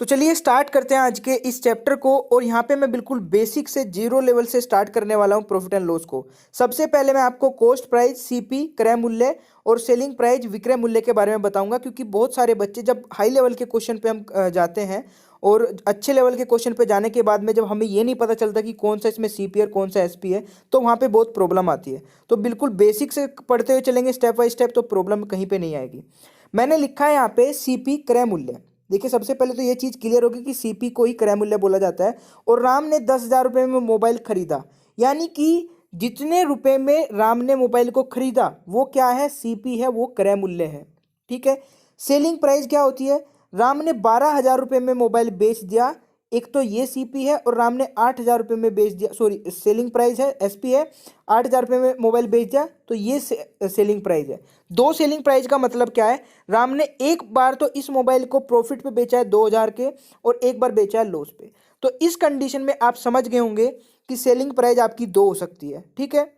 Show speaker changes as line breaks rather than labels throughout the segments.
तो चलिए स्टार्ट करते हैं आज के इस चैप्टर को। और यहाँ पे मैं बिल्कुल बेसिक से जीरो लेवल से स्टार्ट करने वाला हूँ प्रॉफिट एंड लॉस को। सबसे पहले मैं आपको कॉस्ट प्राइस, सीपी क्रय मूल्य और सेलिंग प्राइस विक्रय मूल्य के बारे में बताऊंगा, क्योंकि बहुत सारे बच्चे जब हाई लेवल के क्वेश्चन पे हम जाते हैं और अच्छे लेवल के क्वेश्चन पे जाने के बाद में जब हमें ये नहीं पता चलता कि कौन सा इसमें सीपी और कौन सा एसपी है, तो वहाँ पे बहुत प्रॉब्लम आती है। तो बिल्कुल बेसिक से पढ़ते हुए चलेंगे स्टेप बाय स्टेप, तो प्रॉब्लम कहीं पे नहीं आएगी। मैंने लिखा है यहाँ पे सीपी क्रय मूल्य। देखिए सबसे पहले तो ये चीज़ क्लियर होगी कि सीपी को ही क्रय मूल्य बोला जाता है। और राम ने 10,000 रुपये में मोबाइल खरीदा, यानी कि जितने रुपए में राम ने मोबाइल को खरीदा वो क्या है, सीपी है, वो क्रय मूल्य है। ठीक है। सेलिंग प्राइस क्या होती है, राम ने 12,000 रुपये में मोबाइल बेच दिया, एक तो ये सीपी है, और राम ने 8,000 रुपये में बेच दिया, सॉरी सेलिंग प्राइस है, एसपी है। 8,000 रुपये में मोबाइल बेच दिया तो ये सेलिंग प्राइस है। दो सेलिंग प्राइस का मतलब क्या है, राम ने एक बार तो इस मोबाइल को प्रॉफिट पे बेचा है 2,000 के, और एक बार बेचा है लॉस पे। तो इस कंडीशन में आप समझ गए होंगे कि सेलिंग प्राइस आपकी दो हो सकती है। ठीक है,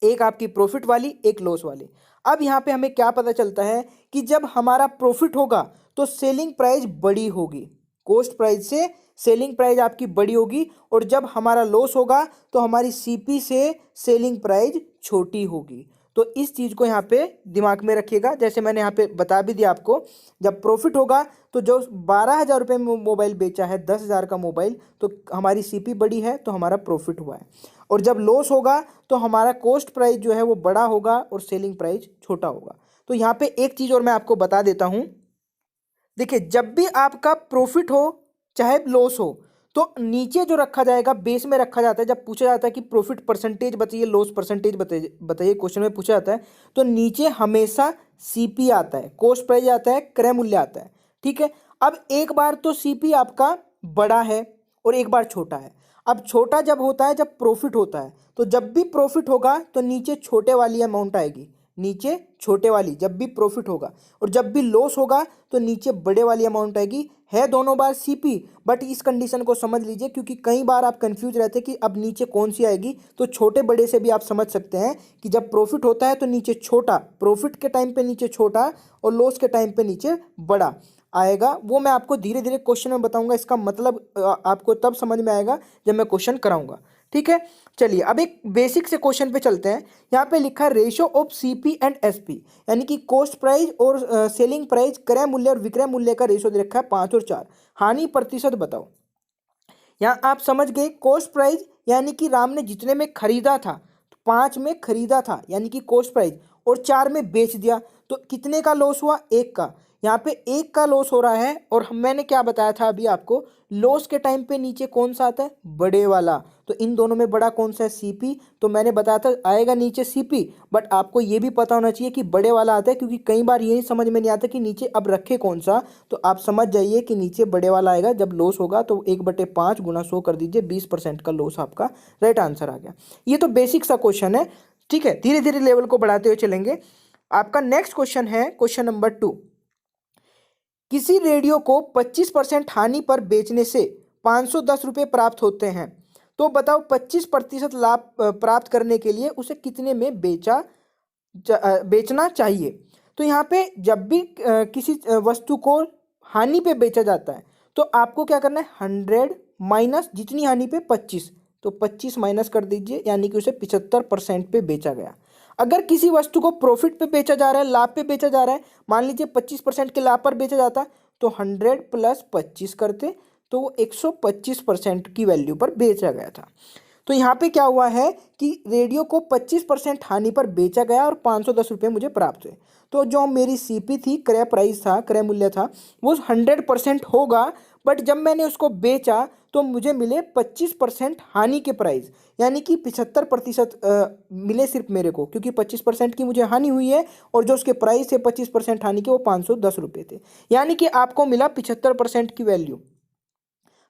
एक आपकी प्रॉफिट वाली, एक लॉस वाली। अब यहाँ पे हमें क्या पता चलता है कि जब हमारा प्रॉफिट होगा तो सेलिंग प्राइस बड़ी होगी, कॉस्ट प्राइस से सेलिंग प्राइस आपकी बड़ी होगी, और जब हमारा लॉस होगा तो हमारी सीपी से सेलिंग प्राइस छोटी होगी। तो इस चीज़ को यहाँ पे दिमाग में रखिएगा। जैसे मैंने यहाँ पे बता भी दिया आपको, जब प्रॉफिट होगा तो जो 12,000 रुपये में मोबाइल बेचा है 10,000 का मोबाइल, तो हमारी सीपी बड़ी है तो हमारा प्रॉफिट हुआ है। और जब लॉस होगा तो हमारा कॉस्ट प्राइस जो है वो बड़ा होगा और सेलिंग प्राइस छोटा होगा। तो यहाँ पे एक चीज़ और मैं आपको बता देता हूँ। देखिए जब भी आपका प्रॉफिट हो चाहे लॉस हो, तो नीचे जो रखा जाएगा बेस में रखा जाता है। जब पूछा जाता है कि प्रॉफिट परसेंटेज बताइए, लॉस परसेंटेज बताइए बताइए, क्वेश्चन में पूछा जाता है, तो नीचे हमेशा सीपी आता है, कॉस्ट प्राइस आता है, क्रय मूल्य आता है। ठीक है। अब एक बार तो सीपी आपका बड़ा है और एक बार छोटा है। अब छोटा जब होता है जब प्रॉफिट होता है, तो जब भी प्रॉफिट होगा तो नीचे छोटे वाली अमाउंट आएगी, नीचे छोटे वाली जब भी प्रॉफिट होगा, और जब भी लॉस होगा तो नीचे बड़े वाली अमाउंट आएगी। है दोनों बार सीपी, बट इस कंडीशन को समझ लीजिए, क्योंकि कई बार आप कंफ्यूज रहते हैं कि अब नीचे कौन सी आएगी। तो छोटे बड़े से भी आप समझ सकते हैं कि जब प्रॉफिट होता है तो नीचे छोटा, प्रॉफिट के टाइम पे नीचे छोटा, और लॉस के टाइम पे नीचे बड़ा आएगा। वो मैं आपको धीरे धीरे क्वेश्चन में बताऊंगा, इसका मतलब आपको तब समझ में आएगा जब मैं क्वेश्चन कराऊंगा। ठीक है। चलिए अब एक बेसिक से क्वेश्चन पे चलते हैं। यहाँ पे लिखा है ratio of CP and SP, यानी कि कॉस्ट प्राइस और सेलिंग प्राइस, क्रय मूल्य और विक्रय मूल्य का रेशियो दे रखा है 5 और 4। हानि प्रतिशत बताओ। यहाँ आप समझ गए, कॉस्ट प्राइस यानी कि राम ने जितने में खरीदा था, 5 में खरीदा था यानी कि कॉस्ट प्राइस, और 4 में बेच दिया, तो कितने का लॉस हुआ, 1 का। यहाँ पे 1 का लॉस हो रहा है, और मैंने क्या बताया था अभी आपको, लॉस के टाइम पे नीचे कौन सा आता है, बड़े वाला। तो इन दोनों में बड़ा कौन सा है, सीपी। तो मैंने बताया था आएगा नीचे सीपी, बट आपको ये भी पता होना चाहिए कि बड़े वाला आता है, क्योंकि कई बार ये समझ में नहीं आता कि नीचे अब रखे कौन सा। तो आप समझ जाइए कि नीचे बड़े वाला आएगा। जब लॉस होगा तो 1/5 गुना 100 कर दीजिए, 20% का लॉस आपका राइट आंसर आ गया। ये तो बेसिक सा क्वेश्चन है। ठीक है, धीरे धीरे लेवल को बढ़ाते हुए चलेंगे। आपका नेक्स्ट क्वेश्चन है क्वेश्चन नंबर 2। किसी रेडियो को 25% हानि पर बेचने से 510 रुपये प्राप्त होते हैं, तो बताओ 25% लाभ प्राप्त करने के लिए उसे कितने में बेचना चाहिए। तो यहाँ पे जब भी किसी वस्तु को हानि पे बेचा जाता है, तो आपको क्या करना है, 100 माइनस जितनी हानि पे 25, तो 25 माइनस कर दीजिए, यानी कि उसे 75% पे बेचा गया। अगर किसी वस्तु को प्रॉफिट पे बेचा जा रहा है, लाभ पे बेचा जा रहा है, मान लीजिए 25% के लाभ पर बेचा जाता, तो 100 प्लस 25 करते, तो वो 125% की वैल्यू पर बेचा गया था। तो यहाँ पे क्या हुआ है कि रेडियो को 25% हानि पर बेचा गया और 510 रुपये मुझे प्राप्त हुए। तो जो मेरी सीपी थी, क्रय प्राइस था, क्रय मूल्य था, वो 100% होगा, बट जब मैंने उसको बेचा तो मुझे मिले 25% हानि के प्राइस, यानी कि 75% मिले सिर्फ मेरे को, क्योंकि 25% की मुझे हानि हुई है, और जो उसके प्राइस थे 25% हानि के, वो 510 रुपये थे। यानी कि आपको मिला 75% की वैल्यू।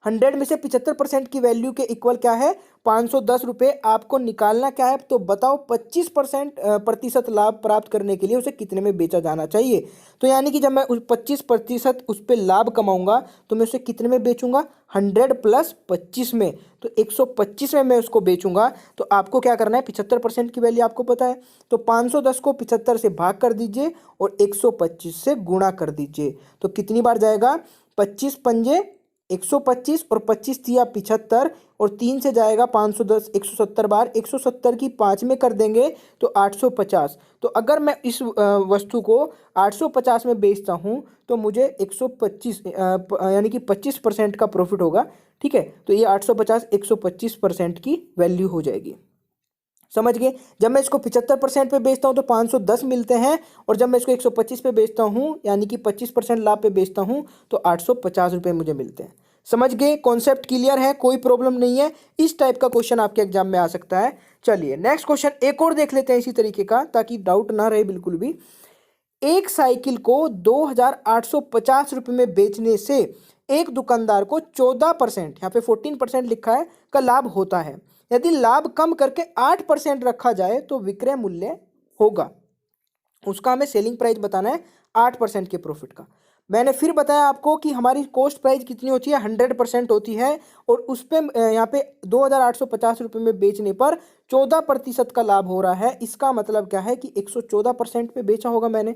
100 में से 75% की वैल्यू के इक्वल क्या है, 510 रुपये। आपको निकालना क्या है, तो बताओ 25% लाभ प्राप्त करने के लिए उसे कितने में बेचा जाना चाहिए। तो यानी कि जब मैं 25% उस पर लाभ कमाऊंगा तो मैं उसे कितने में बेचूंगा, 100 प्लस 25 में, तो 125 में मैं उसको बेचूंगा। तो आपको क्या करना है, 75% की वैल्यू आपको पता है, तो 510 को 75 से भाग कर दीजिए और 125 से गुणा कर दीजिए। तो कितनी बार जाएगा, 25 पंजे 125 और 25 तिया 75 और 3 से जाएगा 510 170 बार, 170 की 5 में कर देंगे तो 850। तो अगर मैं इस वस्तु को 850 में बेचता हूँ तो मुझे 125 यानी कि 25% का प्रॉफिट होगा। ठीक है, तो ये 850 125% की वैल्यू हो जाएगी। समझ गए। जब मैं इसको 75% पे बेचता हूँ तो 510 मिलते हैं, और जब मैं इसको 125 पे बेचता हूँ यानी कि 25% लाभ पे बेचता हूँ तो 850 रुपये मुझे मिलते हैं। समझ गए, कॉन्सेप्ट क्लियर है, कोई प्रॉब्लम नहीं है। इस टाइप का क्वेश्चन आपके एग्जाम में आ सकता है। चलिए नेक्स्ट क्वेश्चन एक और देख लेते हैं इसी तरीके का, ताकि डाउट ना रहे बिल्कुल भी। एक साइकिल को 2850 रुपये में बेचने से एक दुकानदार को 14%, यहाँ पे 14% लिखा है, का लाभ होता है। यदि लाभ कम करके 8% रखा जाए तो विक्रय मूल्य होगा। उसका हमें सेलिंग प्राइस बताना है 8% के प्रॉफिट का। मैंने फिर बताया आपको कि हमारी कॉस्ट प्राइस कितनी होती है, 100% होती है, और उस पर यहाँ पे 2850 रुपये में बेचने पर 14% का लाभ हो रहा है। इसका मतलब क्या है कि 114% पे बेचा होगा मैंने।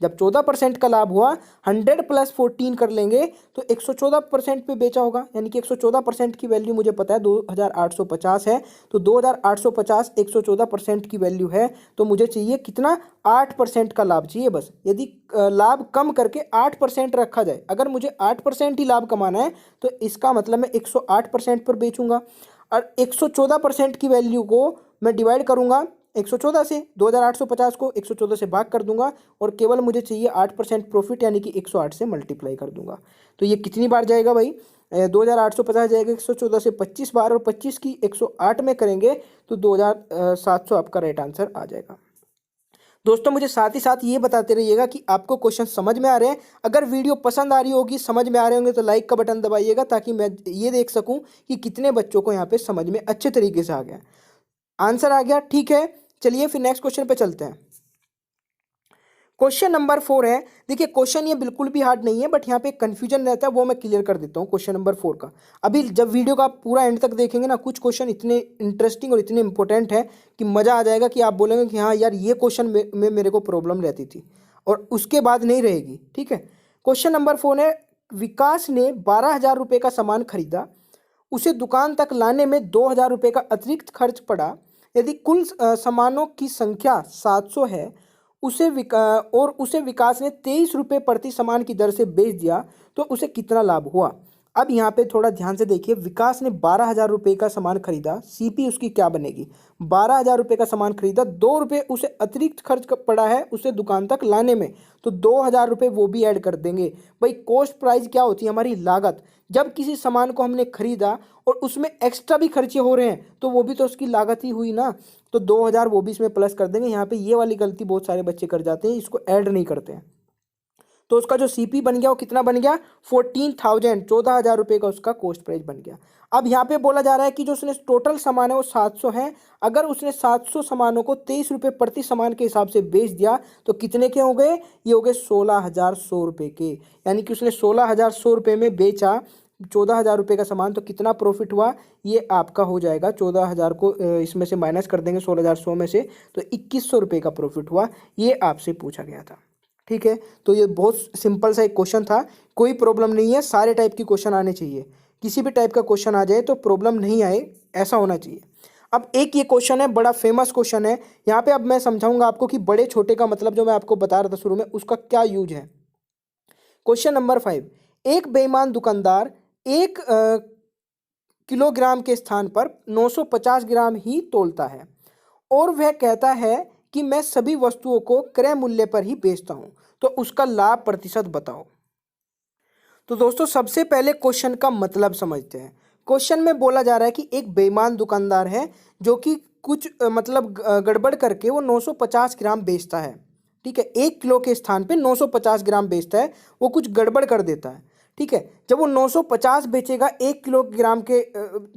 जब 14% का लाभ हुआ, 100 + 14 कर लेंगे तो 114% पे बेचा होगा, यानी कि 114% की वैल्यू मुझे पता है 2850 है। तो 2850 114% की वैल्यू है, तो मुझे चाहिए कितना, 8% का लाभ चाहिए बस। यदि लाभ कम करके 8% रखा जाए, अगर मुझे 8% ही लाभ कमाना है तो इसका मतलब मैं 108% पर बेचूंगा, और 114% की वैल्यू को मैं डिवाइड करूंगा 114 से, 2850 को 114 से भाग कर दूंगा, और केवल मुझे चाहिए 8% प्रॉफिट, यानी कि 108 से मल्टीप्लाई कर दूंगा। तो ये कितनी बार जाएगा भाई, 2850 जाएगा 114 से 25 बार, और 25 की 108 में करेंगे तो 2700 आपका राइट आंसर आ जाएगा। दोस्तों मुझे साथ ही साथ ये बताते रहिएगा कि आपको क्वेश्चन समझ में आ रहे हैं। अगर वीडियो पसंद आ रही होगी, समझ में आ रहे होंगे, तो लाइक का बटन दबाइएगा, ताकि मैं ये देख सकूं कि कितने बच्चों को यहाँ पे समझ में अच्छे तरीके से आ गया, आंसर आ गया। ठीक है, चलिए फिर नेक्स्ट क्वेश्चन पे चलते हैं। क्वेश्चन नंबर 4 है। देखिए क्वेश्चन ये बिल्कुल भी हार्ड नहीं है, बट यहाँ पे कंफ्यूजन रहता है, वो मैं क्लियर कर देता हूँ क्वेश्चन नंबर 4 का। अभी जब वीडियो का आप पूरा एंड तक देखेंगे ना, कुछ क्वेश्चन इतने इंटरेस्टिंग और इतने इंपॉर्टेंट है कि मज़ा आ जाएगा, कि आप बोलेंगे कि हाँ यार ये क्वेश्चन में मेरे को प्रॉब्लम रहती थी, और उसके बाद नहीं रहेगी। ठीक है, क्वेश्चन नंबर 4 है, विकास ने 12,000 रुपये का सामान खरीदा, उसे दुकान तक लाने में 2,000 रुपये का अतिरिक्त खर्च पड़ा। यदि कुल सामानों की संख्या 700 है, उसे विकास ने 23 रुपये प्रति सामान की दर से बेच दिया, तो उसे कितना लाभ हुआ। अब यहाँ पे थोड़ा ध्यान से देखिए, विकास ने 12,000 रुपये का सामान खरीदा, सीपी उसकी क्या बनेगी, 12,000 रुपये का सामान खरीदा, 2 रुपये उसे अतिरिक्त खर्च पड़ा है उसे दुकान तक लाने में, तो 2,000 रुपये वो भी ऐड कर देंगे। भाई कॉस्ट प्राइस क्या होती है, हमारी लागत। जब किसी सामान को हमने खरीदा और उसमें एक्स्ट्रा भी खर्चे हो रहे हैं, तो वो भी तो उसकी लागत ही हुई ना, तो 2,000 वो भी इसमें प्लस कर देंगे। यहाँ पे ये वाली गलती बहुत सारे बच्चे कर जाते हैं, इसको ऐड नहीं करते हैं। तो उसका जो सीपी बन गया वो कितना बन गया, 14,000, 14,000 रुपये का उसका कॉस्ट प्राइस बन गया। अब यहाँ पे बोला जा रहा है कि जो उसने टोटल सामान है वो 700 है, अगर उसने 700 सामानों को 23 रुपये प्रति सामान के हिसाब से बेच दिया तो कितने के हो गए, ये हो गए 16,100 रुपये के। यानी कि उसने 16,100 रुपये में बेचा 14,000 रुपये का सामान, तो कितना प्रॉफिट हुआ, ये आपका हो जाएगा 14,000 को इसमें से माइनस कर देंगे 16,100 में से, तो 2,100 रुपये का प्रॉफिट हुआ। ये आपसे पूछा गया था। ठीक है, तो ये बहुत सिंपल सा एक क्वेश्चन था, कोई प्रॉब्लम नहीं है, सारे टाइप की क्वेश्चन आने चाहिए। किसी भी टाइप का क्वेश्चन आ जाए तो प्रॉब्लम नहीं आए, ऐसा होना चाहिए। अब एक ये क्वेश्चन है, बड़ा फेमस क्वेश्चन है यहाँ पे। अब मैं समझाऊंगा आपको कि बड़े छोटे का मतलब जो मैं आपको बता रहा था शुरू में, उसका क्या यूज है। क्वेश्चन नंबर 5, एक बेईमान दुकानदार 1 किलोग्राम के स्थान पर 950 ग्राम ही तोलता है, और वह कहता है कि मैं सभी वस्तुओं को क्रय मूल्य पर ही बेचता हूं, तो उसका लाभ प्रतिशत बताओ। तो दोस्तों सबसे पहले क्वेश्चन का मतलब समझते हैं। क्वेश्चन में बोला जा रहा है कि एक बेईमान दुकानदार है जो कि कुछ मतलब गड़बड़ करके वो 950 ग्राम बेचता है। ठीक है, 1 किलो के स्थान पे 950 ग्राम बेचता है, वो कुछ गड़बड़ कर देता है। ठीक है, जब वो 950 बेचेगा 1 किलोग्राम के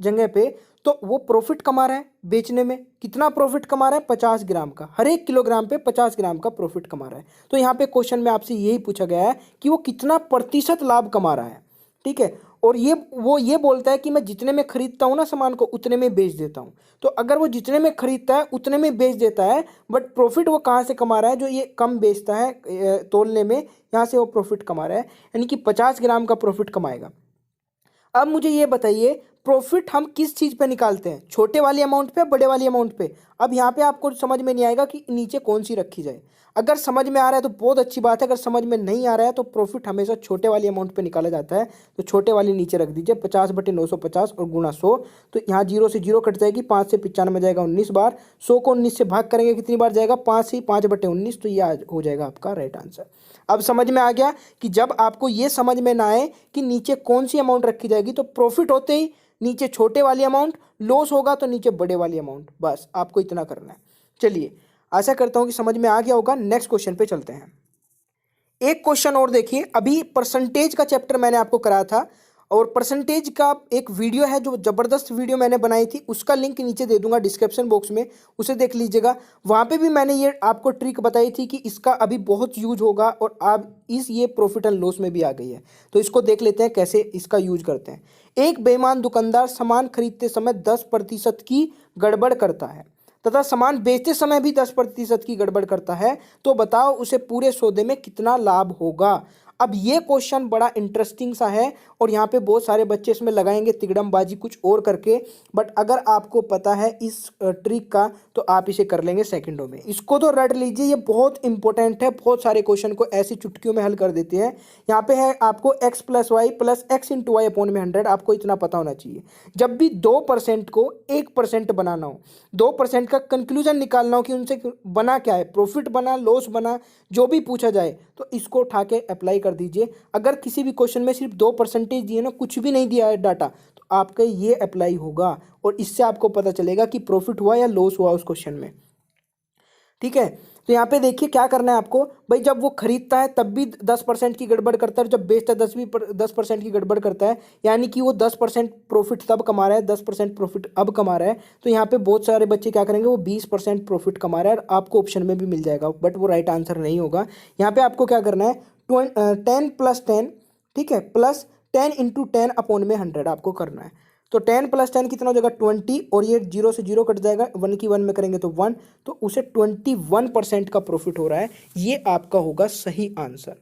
जगह पे, तो वो प्रॉफिट कमा रहा है बेचने में। कितना प्रॉफिट कमा रहा है, 50 ग्राम का, हर 1 किलोग्राम पे 50 ग्राम का प्रॉफिट कमा रहा है। तो यहाँ पे क्वेश्चन में आपसे यही पूछा गया है कि वो कितना प्रतिशत लाभ कमा रहा है। ठीक है, और वो ये बोलता है कि मैं जितने में खरीदता हूँ ना सामान को उतने में बेच देता हूँ। तो अगर वो जितने में खरीदता है उतने में बेच देता है, बट प्रॉफिट वो कहाँ से कमा रहा है, जो ये कम बेचता है तोलने में, यहाँ से वो प्रॉफिट कमा रहा है, यानी कि 50 ग्राम का प्रॉफिट कमाएगा। अब मुझे ये बताइए, प्रॉफिट हम किस चीज़ पे निकालते हैं, छोटे वाली अमाउंट पे, बड़े वाली अमाउंट पे। अब यहाँ पे आपको समझ में नहीं आएगा कि नीचे कौन सी रखी जाए। अगर समझ में आ रहा है तो बहुत अच्छी बात है, अगर समझ में नहीं आ रहा है तो प्रॉफिट हमेशा छोटे वाली अमाउंट पे निकाला जाता है। तो छोटे वाली नीचे रख दीजिए, 50/950 और गुणा 100। तो यहाँ 0 से 0 कट जाएगी, 5 से 95 जाएगा 19 बार, 100 को 19 से भाग करेंगे कितनी बार जाएगा, 5 से 5/19। तो ये हो जाएगा आपका राइट आंसर। अब समझ में आ गया कि जब आपको ये समझ में ना आए कि नीचे कौन सी अमाउंट रखी जाएगी, तो प्रॉफिट होते ही नीचे छोटे वाली अमाउंट, लॉस होगा तो नीचे बड़े वाली अमाउंट, बस आपको इतना करना है। चलिए, आशा करता हूं कि समझ में आ गया होगा। नेक्स्ट क्वेश्चन पे चलते हैं। एक क्वेश्चन और देखिए, अभी परसेंटेज का चैप्टर मैंने आपको कराया था, और परसेंटेज का एक वीडियो है जो ज़बरदस्त वीडियो मैंने बनाई थी, उसका लिंक नीचे दे दूंगा डिस्क्रिप्शन बॉक्स में, उसे देख लीजिएगा। वहाँ पे भी मैंने ये आपको ट्रिक बताई थी कि इसका अभी बहुत यूज होगा, और अब ये प्रॉफिट एंड लॉस में भी आ गई है। तो इसको देख लेते हैं कैसे इसका यूज करते हैं। एक बेईमान दुकानदार सामान खरीदते समय 10% की गड़बड़ करता है तथा सामान बेचते समय भी 10% की गड़बड़ करता है, तो बताओ उसे पूरे सौदे में कितना लाभ होगा। अब ये क्वेश्चन बड़ा इंटरेस्टिंग सा है, और यहाँ पे बहुत सारे बच्चे इसमें लगाएंगे तिगड़मबाजी कुछ और करके, बट अगर आपको पता है इस ट्रिक का तो आप इसे कर लेंगे सेकंडों में। इसको तो रट लीजिए, ये बहुत इंपॉर्टेंट है, बहुत सारे क्वेश्चन को ऐसी चुटकियों में हल कर देते हैं। यहाँ पे है आपको x + y + x × y upon में 100, आपको इतना पता होना चाहिए। जब भी 2% को 1% बनाना हो, 2% का कंक्लूजन निकालना हो कि उनसे बना क्या है, प्रॉफिट बना, लॉस बना, जो भी पूछा जाए, तो इसको उठा के अप्लाई कर दीजिए। अगर किसी भी क्वेश्चन में सिर्फ 2% दिए ना, कुछ भी नहीं दिया है डाटा, तो आपका ये अप्लाई होगा, और इससे आपको पता चलेगा कि प्रॉफिट हुआ या लॉस हुआ उस क्वेश्चन में। ठीक है, तो यहाँ पे देखिए क्या करना है आपको भाई। जब वो खरीदता है तब भी 10% की गड़बड़ करता है, जब बेचता है 10% की गड़बड़ करता है, यानी कि वो 10% प्रॉफिट तब कमा रहा है, 10% प्रॉफिट अब कमा रहा है। तो यहाँ पे बहुत सारे बच्चे क्या करेंगे, वो 20% प्रॉफिट कमा रहा है, और आपको ऑप्शन में भी मिल जाएगा, बट वो राइट आंसर नहीं होगा। यहाँ पे आपको क्या करना है, 10 + 10, ठीक है, प्लस 10 × 10 अपॉन में 100 आपको करना है। तो 10 + 10 कितना हो जाएगा, 20, और ये 0 से 0 कट जाएगा, 1 की 1 में करेंगे तो 1, तो उसे 21% का प्रॉफिट हो रहा है। ये आपका होगा सही आंसर।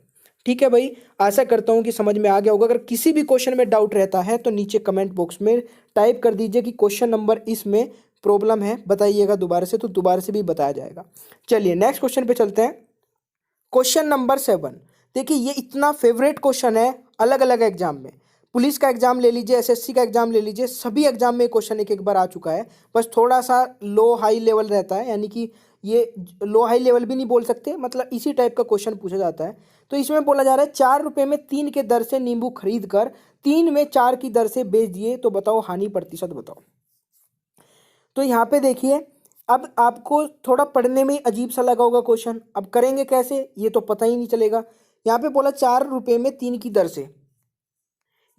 ठीक है भाई, आशा करता हूँ कि समझ में आ गया होगा। अगर किसी भी क्वेश्चन में डाउट रहता है तो नीचे कमेंट बॉक्स में टाइप कर दीजिए कि क्वेश्चन नंबर इसमें प्रॉब्लम है, बताइएगा दोबारा से, तो दोबारा से भी बताया जाएगा। चलिए नेक्स्ट क्वेश्चन पे चलते हैं। क्वेश्चन नंबर 7, देखिए ये इतना फेवरेट क्वेश्चन है अलग अलग एग्जाम में। पुलिस का एग्जाम ले लीजिए, एसएससी का एग्जाम ले लीजिए, सभी एग्जाम में क्वेश्चन एक बार आ चुका है। बस थोड़ा सा लो हाई लेवल रहता है, यानी कि ये लो हाई लेवल भी नहीं बोल सकते, मतलब इसी टाइप का क्वेश्चन पूछा जाता है। तो इसमें बोला जा रहा है 4 रुपये में 3 के दर से नींबू खरीद कर 3 में 4 की दर से बेच दिए, तो बताओ हानि प्रतिशत बताओ। तो यहाँ पे देखिए, अब आपको थोड़ा पढ़ने में अजीब सा लगा होगा क्वेश्चन, अब करेंगे कैसे ये तो पता ही नहीं चलेगा। यहाँ पे बोला 4 रुपये में 3 की दर से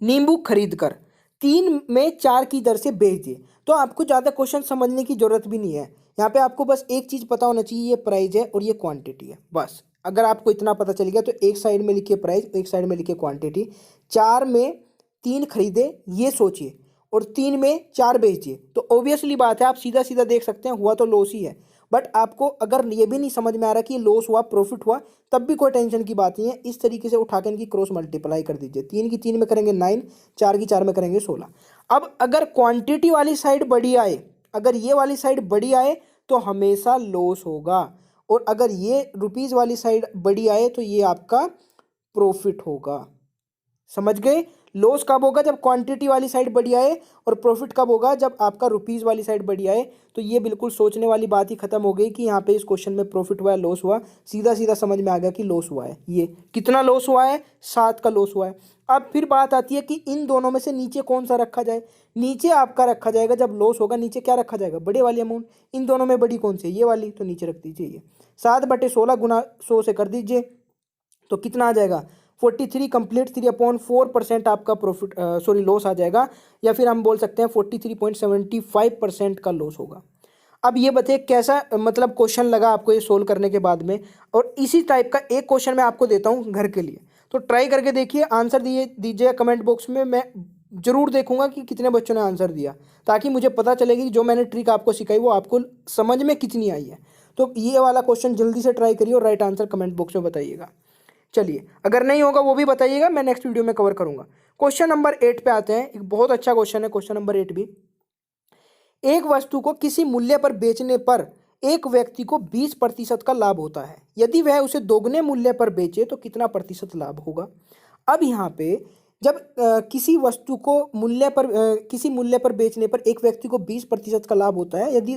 नींबू खरीद कर 3 में 4 की दर से बेच दिए, तो आपको ज़्यादा क्वेश्चन समझने की जरूरत भी नहीं है। यहाँ पे आपको बस एक चीज़ पता होना चाहिए, ये प्राइस है और ये क्वांटिटी है, बस। अगर आपको इतना पता चल गया तो एक साइड में लिखिए प्राइस, एक साइड में लिखिए क्वांटिटी। 4 में 3 खरीदे ये सोचिए, और 3 में 4 बेच दिए, तो ऑब्वियसली बात है आप सीधा सीधा देख सकते हैं हुआ तो लॉस ही है। बट आपको अगर ये भी नहीं समझ में आ रहा कि लॉस हुआ प्रॉफिट हुआ, तब भी कोई टेंशन की बात नहीं है। इस तरीके से उठा के इनकी क्रॉस मल्टीप्लाई कर दीजिए, 3 की 3 में करेंगे 9, 4 की 4 में करेंगे 16। अब अगर क्वांटिटी वाली साइड बड़ी आए, अगर ये वाली साइड बड़ी आए तो हमेशा लॉस होगा, और अगर ये रुपीज़ वाली साइड बड़ी आए तो ये आपका प्रॉफिट होगा। समझ गए? लॉस कब होगा, जब क्वांटिटी वाली साइड बड़ी आए, और प्रॉफिट कब होगा, जब आपका रुपीज़ वाली साइड बड़ी आए। तो ये बिल्कुल सोचने वाली बात ही खत्म हो गई कि यहाँ पे इस क्वेश्चन में प्रॉफिट हुआ है लॉस हुआ, सीधा सीधा समझ में आ गया कि लॉस हुआ है। ये कितना लॉस हुआ है, 7 का लॉस हुआ है। अब फिर बात आती है कि इन दोनों में से नीचे कौन सा रखा जाए। नीचे आपका रखा जाएगा, जब लॉस होगा नीचे क्या रखा जाएगा, बड़े वाली अमाउंट। इन दोनों में बड़ी कौन सी है, ये वाली, तो नीचे रख दीजिए ये। 7/16 गुना 100 से कर दीजिए, तो कितना आ जाएगा, 43 कंप्लीट 3/4% आपका प्रॉफिट लॉस आ जाएगा, या फिर हम बोल सकते हैं 43.75% का लॉस होगा। अब ये बताइए कैसा मतलब क्वेश्चन लगा आपको ये सोल्व करने के बाद में। और इसी टाइप का एक क्वेश्चन मैं आपको देता हूँ घर के लिए, तो ट्राई करके देखिए, आंसर दीजिए कमेंट बॉक्स में। मैं जरूर देखूंगा कि कितने बच्चों ने आंसर दिया, ताकि मुझे पता चलेगी कि जो मैंने ट्रिक आपको सिखाई वो आपको समझ में कितनी आई है। तो ये वाला क्वेश्चन जल्दी से ट्राई करिए और राइट आंसर कमेंट बॉक्स में बताइएगा। चलिए, अगर नहीं होगा वो भी बताइएगा, मैं नेक्स्ट वीडियो में कवर करूंगा। क्वेश्चन नंबर 8 पे आते हैं। एक बहुत अच्छा क्वेश्चन है क्वेश्चन नंबर 8 भी। एक वस्तु को किसी मूल्य पर बेचने पर एक व्यक्ति को 20% का लाभ होता है। यदि वह उसे दोगुने मूल्य पर बेचे तो कितना प्रतिशत लाभ होगा। अब यहाँ पे जब किसी वस्तु को किसी मूल्य पर बेचने पर एक व्यक्ति को 20% का लाभ होता है, यदि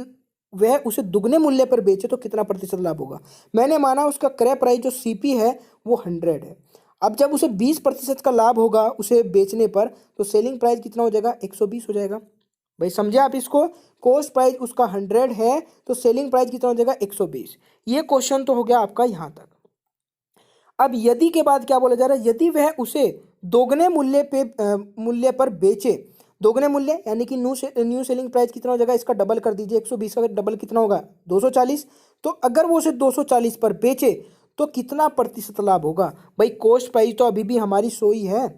वह उसे दुगने मूल्य पर बेचे तो कितना प्रतिशत लाभ होगा। मैंने माना उसका क्रय प्राइस जो सीपी है वो 100 है। अब जब उसे 20% का लाभ होगा उसे बेचने पर, तो सेलिंग प्राइस कितना हो जाएगा, 120 हो जाएगा। भाई समझे आप इसको, कॉस्ट प्राइस उसका 100 है तो सेलिंग प्राइस कितना हो जाएगा, 120। ये क्वेश्चन तो हो गया आपका यहाँ तक। अब यदि के बाद क्या बोला जा रहा है, यदि वह उसे दोगुने मूल्य पर बेचे। दोगुने मूल्य यानी कि न्यू सेलिंग प्राइस कितना हो जाएगा, इसका डबल कर दीजिए, 120 का डबल कितना होगा, 240। तो अगर वो उसे 240 पर बेचे तो कितना प्रतिशत लाभ होगा। भाई कॉस्ट प्राइस तो अभी भी हमारी 100 ही है,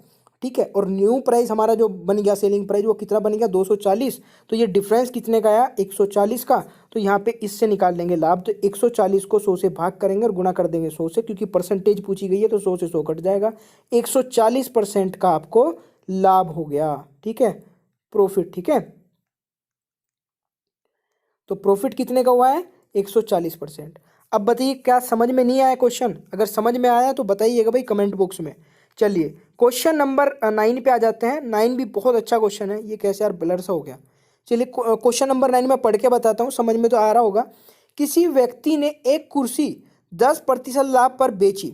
ठीक है, और न्यू प्राइस हमारा जो बन गया सेलिंग प्राइस वो कितना बन गया, 240। तो ये डिफरेंस कितने का आया, 140 का। तो यहाँ पे इससे निकाल लेंगे लाभ। तो 140 को 100 से भाग करेंगे और गुणा कर देंगे 100 से, क्योंकि परसेंटेज पूछी गई है तो 100 से 100 कट जाएगा। 140% का आपको लाभ हो गया, ठीक है, प्रॉफिट, ठीक है। तो प्रॉफिट कितने का हुआ है, 140%। अब बताइए क्या समझ में नहीं आया क्वेश्चन। अगर समझ में आया तो बताइएगा भाई कमेंट बॉक्स में। चलिए क्वेश्चन नंबर 9 पे आ जाते हैं। 9 भी बहुत अच्छा क्वेश्चन है। ये कैसे यार ब्लर सा हो गया। चलिए क्वेश्चन नंबर 9 में पढ़ के बताता हूँ, समझ में तो आ रहा होगा। किसी व्यक्ति ने एक कुर्सी 10% लाभ पर बेची।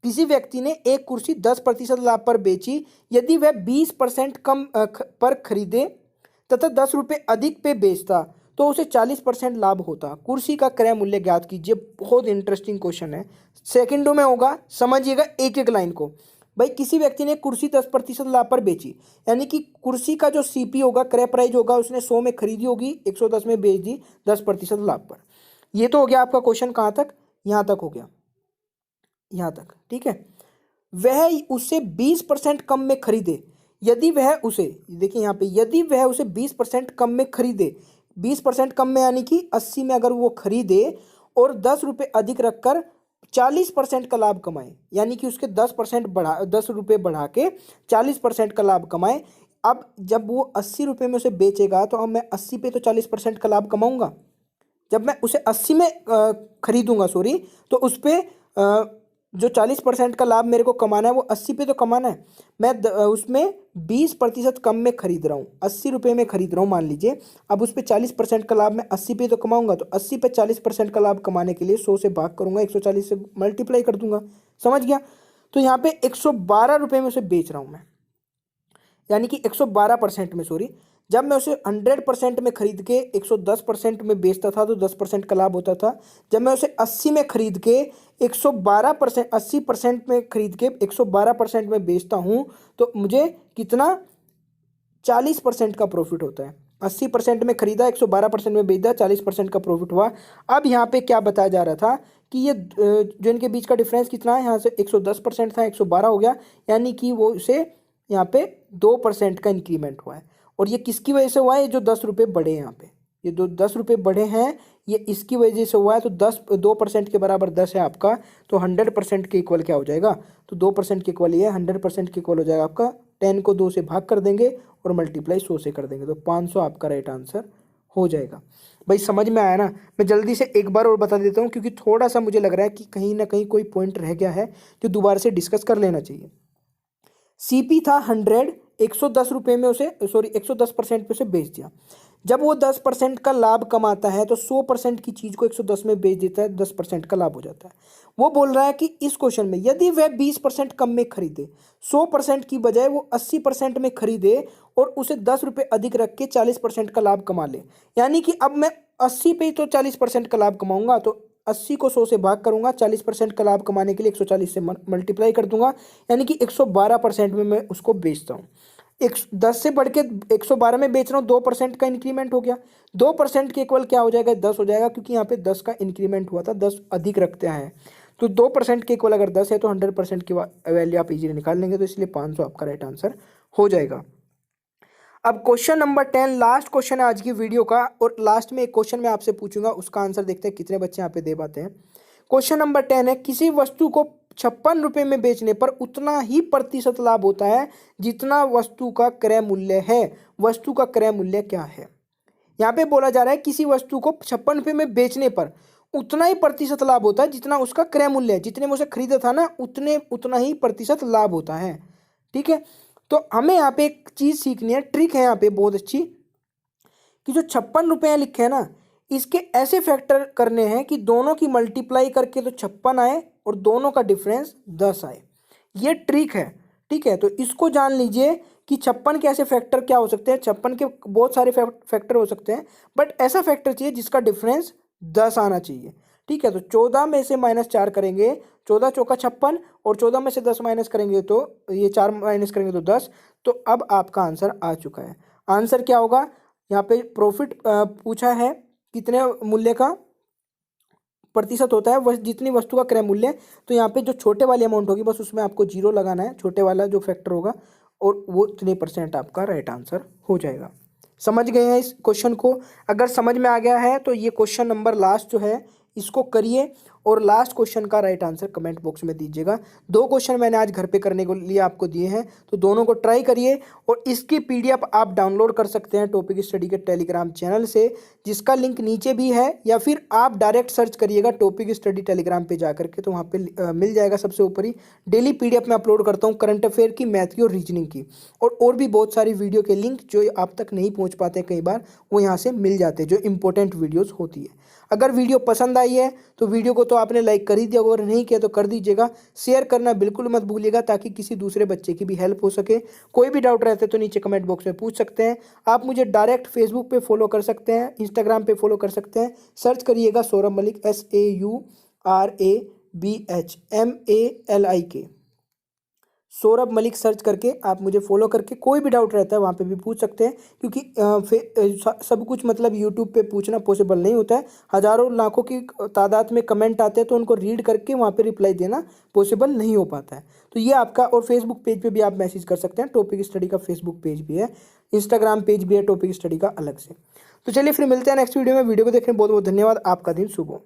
किसी व्यक्ति ने एक कुर्सी 10% लाभ पर बेची। यदि वह 20% कम पर खरीदे तथा 10 रुपये अधिक पे बेचता तो उसे 40% लाभ होता। कुर्सी का क्रय मूल्य ज्ञात कीजिए। बहुत इंटरेस्टिंग क्वेश्चन है, सेकंडों में होगा, समझिएगा एक एक लाइन को। भाई किसी व्यक्ति ने कुर्सी 10% लाभ पर बेची, यानी कि कुर्सी का जो सीपी होगा, क्रय प्राइस होगा, उसने 100 में खरीदी होगी, 110 में बेच दी 10% लाभ पर। ये तो हो गया आपका क्वेश्चन, कहाँ तक, यहाँ तक हो गया, यहाँ तक, ठीक है। वह उसे 20% कम में खरीदे। यदि वह उसे, देखिए यहाँ पे, यदि वह उसे 20% कम में खरीदे, 20% कम में यानी कि 80 में अगर वो खरीदे और 10 रुपये अधिक रखकर 40% का लाभ कमाए, यानी कि उसके 10 रुपये बढ़ा के 40% का लाभ कमाए। अब जब वो 80 रुपये में उसे बेचेगा तो अब मैं 80 पे तो 40% का लाभ कमाऊंगा। जब मैं उसे 80 में खरीदूंगा, सॉरी, तो उस पर जो 40% का लाभ मेरे को कमाना है वो 80 पे तो कमाना है। मैं उसमें 20% कम में खरीद रहा हूँ, 80 रुपये में खरीद रहा हूँ मान लीजिए। अब उस पर 40% का लाभ मैं 80 पे तो कमाऊंगा, तो 80 पे 40% का लाभ कमाने के लिए 100 से भाग करूंगा, 140 से मल्टीप्लाई कर दूंगा। समझ गया। तो यहाँ पे 112 रुपये में उसे बेच रहा हूँ मैं, यानी कि 112% में, सॉरी। जब मैं उसे 100% में खरीद के 110% में बेचता था तो 10% का लाभ होता था। जब मैं उसे 80 में खरीद के 112%, 80% में खरीद के 112% में बेचता हूँ तो मुझे कितना, 40% का प्रॉफिट होता है। 80% में खरीदा, 112% में बेचा, 40% का प्रॉफिट हुआ। अब यहाँ पे क्या बताया जा रहा था कि ये जो इनके बीच का डिफरेंस कितना है, यहाँ से 110% था, 112 हो गया, यानी कि वो उसे यहाँ पे 2% का इंक्रीमेंट हुआ है। और ये किसकी वजह से हुआ है, ये जो 10 रुपये बढ़े हैं यहाँ पे, ये जो 10 रुपये बढ़े हैं ये इसकी वजह से हुआ है। तो 2% के बराबर 10 है आपका, तो 100% के इक्वल क्या हो जाएगा, तो 2% के इक्वल ये है, 100% के इक्वल हो जाएगा आपका 10 को 2 से भाग कर देंगे और मल्टीप्लाई 100 से कर देंगे, तो 500 आपका राइट आंसर हो जाएगा। भाई समझ में आया ना। मैं जल्दी से एक बार और बता देता हूँ, क्योंकि थोड़ा सा मुझे लग रहा है कि कहीं ना कहीं कोई पॉइंट रह गया है जो दोबारा से डिस्कस कर लेना चाहिए। सीपी था 100, 110 रुपये में उसे, सॉरी 110% पे उसे बेच दिया। जब वो 10% का लाभ कमाता है तो 100% की चीज़ को 110 में बेच देता है, 10% का लाभ हो जाता है। वो बोल रहा है कि इस क्वेश्चन में यदि वह 20% कम में खरीदे, 100% की बजाय वो 80% में खरीदे और उसे 10 रुपये अधिक रख के 40% का लाभ कमा ले, यानी कि अब मैं 80 पे तो 40% का लाभ कमाऊंगा, तो 80 को 100 से भाग करूंगा, 40% का लाभ कमाने के लिए 140 से मल्टीप्लाई कर दूंगा, यानी कि 112% में मैं उसको बेचता हूँ। 10 से बढ़ के 112 में बेच रहा हूँ, 2% का इंक्रीमेंट हो गया। 2% के इक्वल क्या हो जाएगा, 10 हो जाएगा, क्योंकि यहाँ पे 10 का इंक्रीमेंट हुआ था, 10 अधिक रखते हैं। तो 2% के इक्वल अगर 10 है तो 100% की वैल्यू आप इजीली निकाल लेंगे, तो इसलिए 500 आपका राइट आंसर हो जाएगा। अब क्वेश्चन नंबर 10 लास्ट क्वेश्चन है आज की वीडियो का, और लास्ट में एक क्वेश्चन मैं आपसे पूछूंगा, उसका आंसर देखते हैं कितने बच्चे यहाँ पे दे पाते हैं। क्वेश्चन नंबर 10 है, किसी वस्तु को 56 रुपए में बेचने पर उतना ही प्रतिशत लाभ होता है जितना वस्तु का क्रय मूल्य है। वस्तु का क्रय मूल्य क्या है? यहाँ पे बोला जा रहा है किसी वस्तु को 56 रुपए में बेचने पर उतना ही प्रतिशत लाभ होता है जितना उसका क्रय मूल्य है। जितने में उसे खरीदा था ना, उतना ही प्रतिशत लाभ होता है। ठीक है, तो हमें यहाँ पे एक चीज सीखनी है, ट्रिक है यहाँ पे बहुत अच्छी, कि जो 56 रुपए लिखे हैं ना, इसके ऐसे फैक्टर करने हैं कि दोनों की मल्टीप्लाई करके तो 56 आए और दोनों का डिफरेंस 10 आए। ये ट्रिक है। ठीक है, तो इसको जान लीजिए कि 56 के ऐसे फैक्टर क्या हो सकते हैं। 56 के बहुत सारे फैक्टर हो सकते हैं, बट ऐसा फैक्टर चाहिए जिसका डिफरेंस 10 आना चाहिए। ठीक है, तो 14 में से -4 करेंगे, 14 चौका 56, और 14 में से 10 माइनस करेंगे तो ये 4 माइनस करेंगे तो 10। तो अब आपका आंसर आ चुका है। आंसर क्या होगा? यहाँ पे प्रॉफिट पूछा है कितने मूल्य का प्रतिशत होता है जितनी वस्तु का क्रय मूल्य। तो यहाँ पे जो छोटे वाली अमाउंट होगी बस उसमें आपको 0 लगाना है, छोटे वाला जो फैक्टर होगा, और वो इतने % आपका राइट आंसर हो जाएगा। समझ गए हैं इस क्वेश्चन को? अगर समझ में आ गया है तो ये क्वेश्चन नंबर लास्ट जो है इसको करिए, और लास्ट क्वेश्चन का राइट आंसर कमेंट बॉक्स में दीजिएगा। 2 क्वेश्चन मैंने आज घर पे करने को लिए आपको दिए हैं, तो दोनों को ट्राई करिए, और इसकी PDF आप डाउनलोड कर सकते हैं टॉपिक स्टडी के टेलीग्राम चैनल से, जिसका लिंक नीचे भी है, या फिर आप डायरेक्ट सर्च करिएगा टॉपिक स्टडी टेलीग्राम पे जा करके, तो वहाँ पे मिल जाएगा सबसे ऊपर ही। डेली PDF में अपलोड करता हूँ करंट अफेयर की, मैथ की और रीजनिंग की, और भी बहुत सारी वीडियो के लिंक जो आप तक नहीं पहुँच पाते कई बार, वो यहाँ से मिल जाते हैं, जो इंपॉर्टेंट वीडियोज़ होती है। अगर वीडियो पसंद आई है तो वीडियो को तो आपने लाइक कर ही दिया, और नहीं किया तो कर दीजिएगा। शेयर करना बिल्कुल मत भूलिएगा, ताकि किसी दूसरे बच्चे की भी हेल्प हो सके। कोई भी डाउट रहता है तो नीचे कमेंट बॉक्स में पूछ सकते हैं। आप मुझे डायरेक्ट फेसबुक पे फॉलो कर सकते हैं, इंस्टाग्राम पे फॉलो कर सकते हैं। सर्च करिएगा सौरभ मलिक, SAURABHMALIK, सौरभ मलिक सर्च करके आप मुझे फॉलो करके कोई भी डाउट रहता है वहाँ पे भी पूछ सकते हैं, क्योंकि सब कुछ मतलब यूट्यूब पे पूछना पॉसिबल नहीं होता है। हज़ारों लाखों की तादाद में कमेंट आते हैं, तो उनको रीड करके वहाँ पे रिप्लाई देना पॉसिबल नहीं हो पाता है। तो ये आपका, और फेसबुक पेज पे भी आप मैसेज कर सकते हैं। टॉपिक स्टडी का फेसबुक पेज भी है, इंस्टाग्राम पेज भी है टॉपिक स्टडी का अलग से। तो चलिए फिर मिलते हैं नेक्स्ट वीडियो में। वीडियो को देखने बहुत बहुत धन्यवाद। आपका दिन शुभ हो।